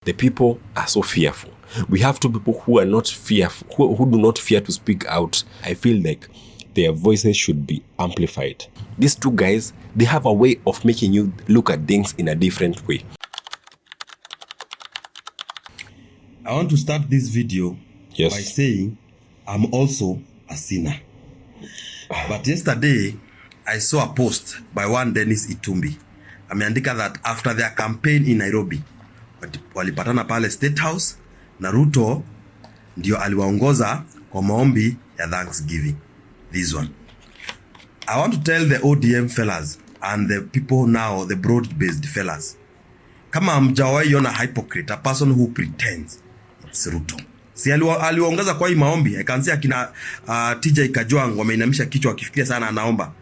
The people are so fearful. We have two people who are not fearful, who do not fear to speak out. I feel like their voices should be amplified. These two guys, they have a way of making you look at things in a different way. I want to start this video by saying I'm also a sinner. But yesterday, I saw a post by one Dennis Itumbi. Ameandika that after their campaign in Nairobi, walipatana pale State House, na Ruto ndio aliwaongoza kwa maombi ya Thanksgiving. This one. I want to tell the ODM fellas and the people now, the broad-based fellas, kama hamjawahi ona hypocrite, a person who pretends, it's Ruto. Si aliwaongoza kwa hii maombi, I can see akina TJ Kajwang wameinamisha kichwa wakifikiria sana anaomba.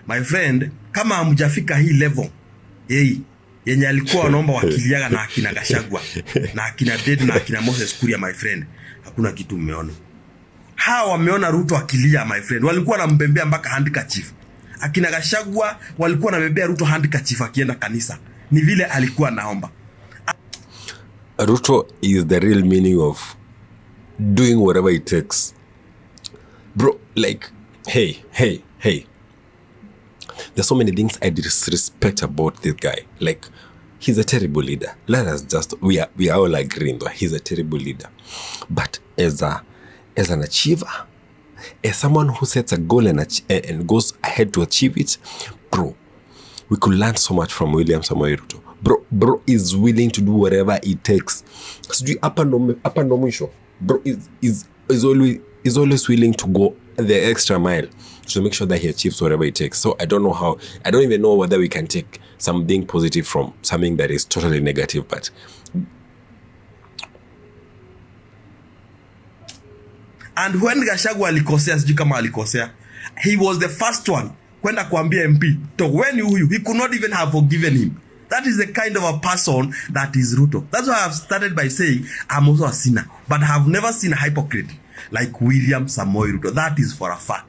My friend, kama hamjafika hii level, yenye alikuwa anaomba wakiliaga na akina Gashagwa na akina Dead na akina Moses Kuria, my friend, hakuna kitu mmeona. Hawa wameona Ruto akilia, my friend, walikuwa wanambembea mpaka handkerchief. Akina Gashagwa walikuwa wanabebea Ruto handkerchief akienda kanisa. Ni vile alikuwa naomba. Ruto is the real meaning of doing whatever it takes. Bro, like, hey. There's so many things I disrespect about this guy. Like, he's a terrible leader. Let us just, we are all agreeing that he's a terrible leader. But as an achiever, as someone who sets a goal and goes ahead to achieve it, bro, we could learn so much from William Samoei Ruto. Bro is willing to do whatever it takes. Bro is always willing to go the extra mile to make sure that he achieves whatever it takes. So I don't even know whether we can take something positive from something that is totally negative, but and when Gachagua alikosea, sijui kama alikosea, he was the first one kwenda kuambia MP to when you he could not even have forgiven him. That is the kind of a person that is Ruto. That's why I've started by saying I'm also a sinner, but I have never seen a hypocrite like William Samoei Ruto. That is for a fact.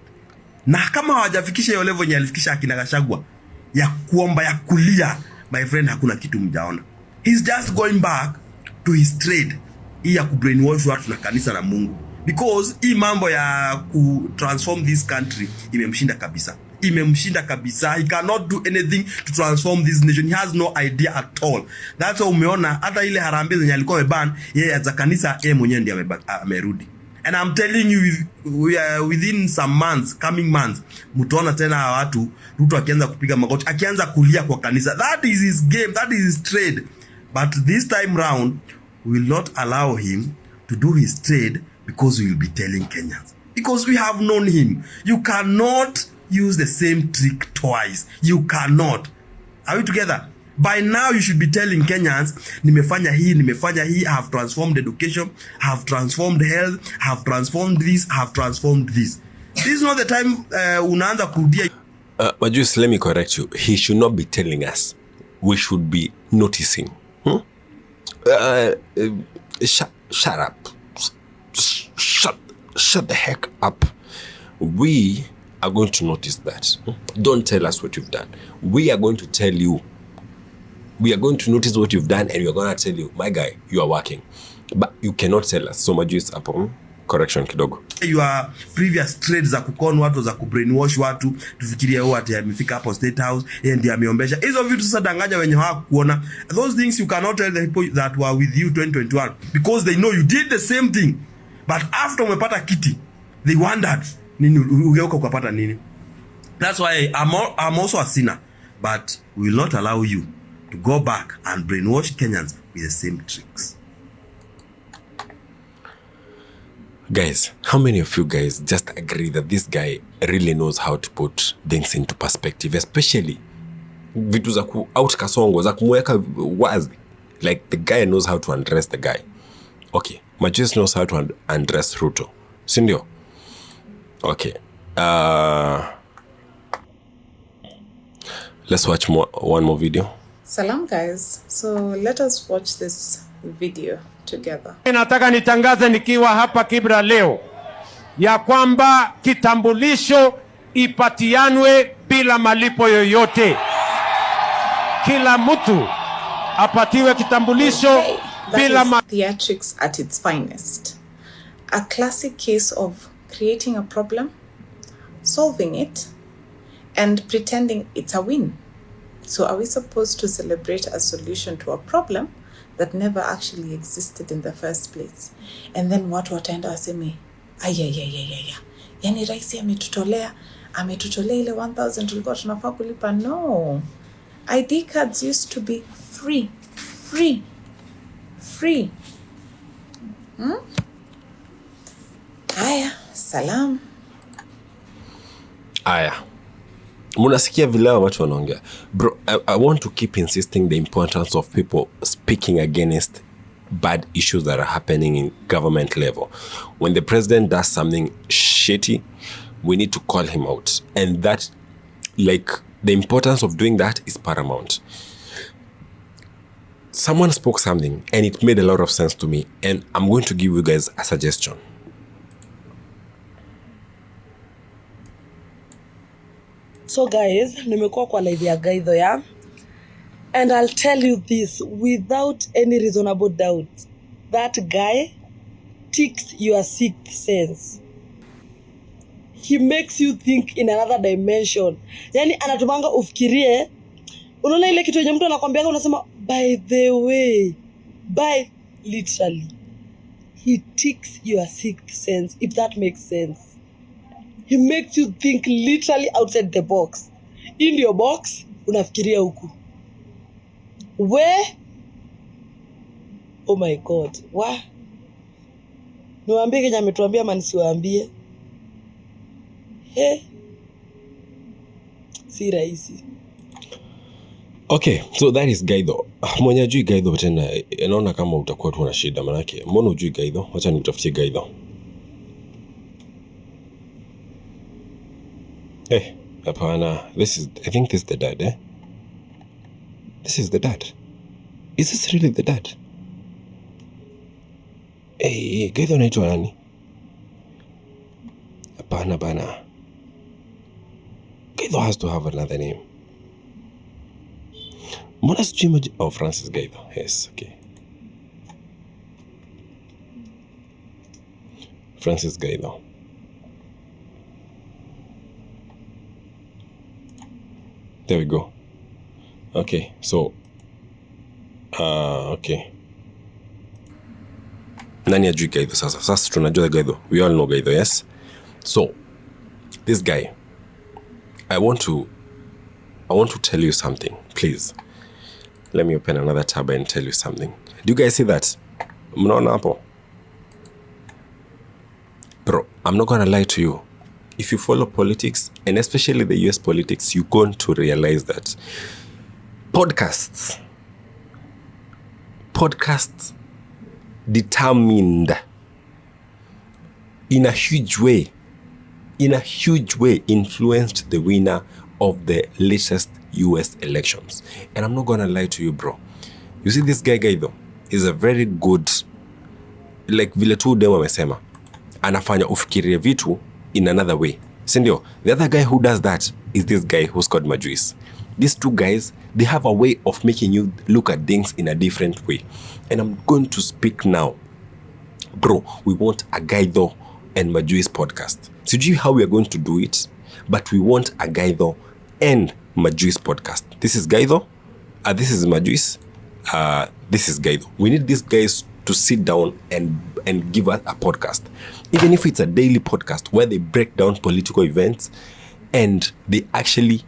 Na kama hawajafikisha hiyo level yenye alifikisha akina Gachagua ya kuomba, ya kulia, my friend, hakuna kitu mjaona. He's just going back to his trade, hii ya kubrainwash watu na kanisa na Mungu, because hii mambo ya ku transform this country imemshinda kabisa. He cannot do anything to transform this nation. He has no idea at all. That's why umeona hata ile harambee zenye alikuwa ameban, yeye za kanisa yeye mwenyewe ndiye amerudi. And I'm telling you, we are within some months, coming months, mtaona tena watu Ruto akianza kupiga magoti, akianza kulia kwa kanisa. That is his game, that is his trade. But this time round, we will not allow him to do his trade, because we will be telling Kenyans. Because we have known him. You cannot use the same trick twice. You cannot. Are we together? By now you should be telling Kenyans, nimefanya hii, I have transformed education, I have transformed health, I have transformed this, I have transformed this. This is not the time unaanza kurudia. Majus, let me correct you. He should not be telling us. We should be noticing. Shut up. Shut the heck up. We are going to notice that. Don't tell us what you've done. We are going to tell you. We are going to notice what you've done, and we are going to tell you, my guy, you are working. But you cannot tell us. So Majus, upon correction kidogo. Your previous trades za kukon watu, za kubrainwash watu, tufikirie huwa ati amefika hapo State House, yeye ndiye ameombesha. Hizo vitu sasa danganya wenye hawakuona. Those things you cannot tell the people that were with you 2021, because they know you did the same thing. But after umepata kiti, they wondered, nini ugeuka ukapata nini? That's why I'm also a sinner, but we will not allow you to go back and brainwash Kenyans with the same tricks. Guys, how many of you guys just agree that this guy really knows how to put things into perspective, especially vitu za ku out kasongo za kumweka wazi? Like, the guy knows how to undress the guy. Okay, Majus knows how to undress Ruto. Sindio? Okay. Let's watch one more video. Salam guys, so let us watch this video together. Nataka nitangaze nikiwa hapa Kibra leo ya kwamba kitambulisho ipatianwe bila malipo yoyote. Kila mtu apatiwe kitambulisho That is theatrics at its finest. A classic case of creating a problem, solving it, and pretending it's a win. So are we supposed to celebrate a solution to a problem that never actually existed in the first place? And then watu wataenda waseme, ayayayayaya, yani raisi ametutolea ile 1000 tulikuwa tunafaa kulipa. No. ID cards used to be free. Aya, salam. Aya. Munasikia vile watu wanaongea. Bro, I want to keep insisting the importance of people speaking against bad issues that are happening in government level. When the president does something shitty, we need to call him out. And that, like, the importance of doing that is paramount. Someone spoke something and it made a lot of sense to me, and I'm going to give you guys a suggestion. So guys, nimekuwa kwa live ya Gaitho ya, and I'll tell you this without any reasonable doubt, that guy ticks your sixth sense. He makes you think in another dimension. Yani anatumanga ufikirie, unaona ile kitu yenye mtu anakwambia unasema by the way, literally. He ticks your sixth sense, if that makes sense. He makes you think literally outside the box. In your box, unafikiria huku. Where? Oh my God. Niwaambie Kenya ametuambia ama nisiwaambie? Si rahisi. Okay, so that is Gaitho. Mwenye ajui Gaitho tena, naona kama utakuwa tu na shida manake. Mbona hujui Gaitho? Wacha nikutafutie Gaitho. Hapana. I think this is the dad, eh? This is the dad. Is this really the dad? Gaitho anaitwa nani? Hapana bana. Gaitho has to have another name. Mbona sijui Francis Gaitho. Yes, okay. Francis Gaitho. There we go. Okay, so okay. Nani ajui Gaitho sasa? Sasa tunajua Gaitho. We all know Gaitho, yes? So, this guy, I want to tell you something, please. Let me open another tab and tell you something. Do you guys see that? Mnaona hapo? Bro, I'm not gonna lie to you. If you follow politics, and especially the US politics, you're going to realize that podcasts determined in a huge way influenced the winner of the latest US elections. And I'm not gonna lie to you, bro. You see this guy though, is a very good, like vile tu demo amesema, anafanya ufikirie vitu in another way. Sindio? The other guy who does that is this guy who's called Majuis. These two guys, they have a way of making you look at things in a different way. And I'm going to speak now. Bro, we want a Gaitho and Majuis podcast. Sijui how we are going to do it, but we want a Gaitho and Majuis podcast. This is Gaitho. This is Majuis. This is Gaitho. We need these guys to sit down and give us a podcast. Even if it's a daily podcast where they break down political events and they actually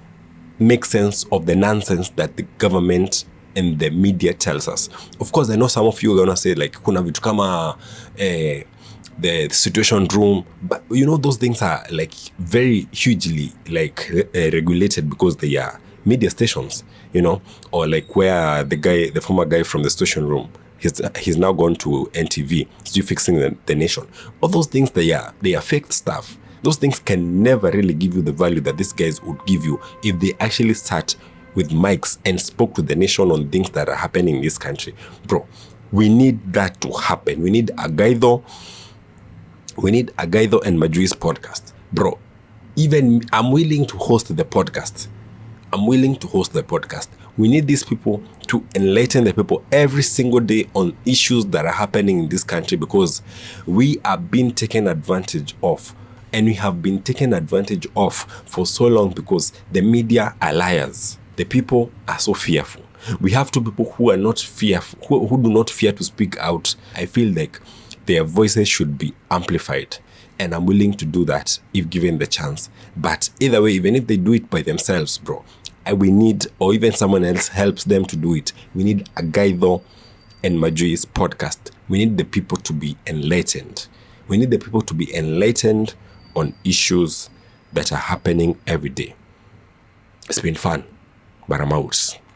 make sense of the nonsense that the government and the media tells us. Of course, I know some of you are gonna say like, kuna vitu kama the situation room, but you know those things are like very hugely like regulated because they are media stations, you know, or like where the former guy from the situation room, he's now gone to NTV, still fixing the nation. All those things, they are fake stuff. Those things can never really give you the value that these guys would give you if they actually sat with mics and spoke to the nation on things that are happening in this country. Bro, we need that to happen. We need a Gaitho and Majuis podcast. Bro, even I'm willing to host the podcast. We need these people to enlighten the people every single day on issues that are happening in this country, because we are being taken advantage of, and we have been taken advantage of for so long because the media are liars. The people are so fearful. We have two people who are not fearful, who do not fear to speak out. I feel like their voices should be amplified, and I'm willing to do that if given the chance. But either way, even if they do it by themselves, bro, we need, or even someone else helps them to do it, we need a Gaitho and Majui's podcast. We need the people to be enlightened. We need the people to be enlightened on issues that are happening every day. It's been fun, but I'm out.